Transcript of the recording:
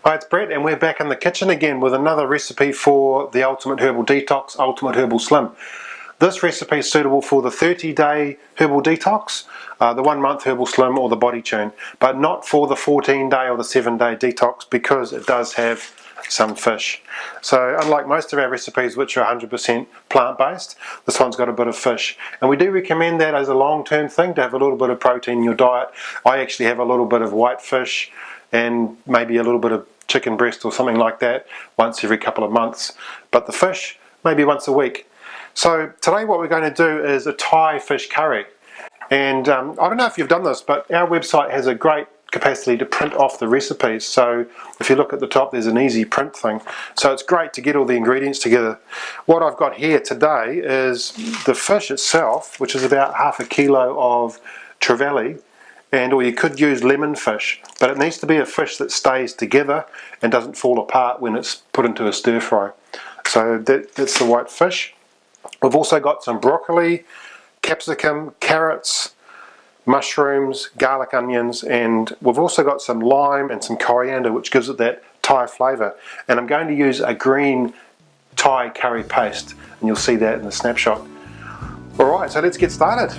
Hi, it's Brett and we're back in the kitchen again with another recipe for the Ultimate Herbal Detox, Ultimate Herbal Slim. This recipe is suitable for the 30-day herbal detox, the 1 month herbal slim or the body tune, but not for the 14-day or the 7-day detox because it does have some fish. So unlike most of our recipes which are 100% plant-based, this one's got a bit of fish. And we do recommend that as a long-term thing to have a little bit of protein in your diet. I actually have a little bit of white fish and maybe a little bit of chicken breast or something like that once every couple of months, but the fish maybe once a week. So today what we're going to do is a Thai fish curry, and I don't know if you've done this, but our website has a great capacity to print off the recipes. So if you look at the top, there's an easy print thing, so it's great to get all the ingredients together. What I've got here today is the fish itself, which is about half a kilo of trevally, or you could use lemon fish, but it needs to be a fish that stays together and doesn't fall apart when it's put into a stir fry. So that's the white fish. We've also got some broccoli, capsicum, carrots, mushrooms, garlic, onions, and we've also got some lime and some coriander, which gives it that Thai flavour. And I'm going to use a green Thai curry paste, and you'll see that in the snapshot. Alright, so let's get started.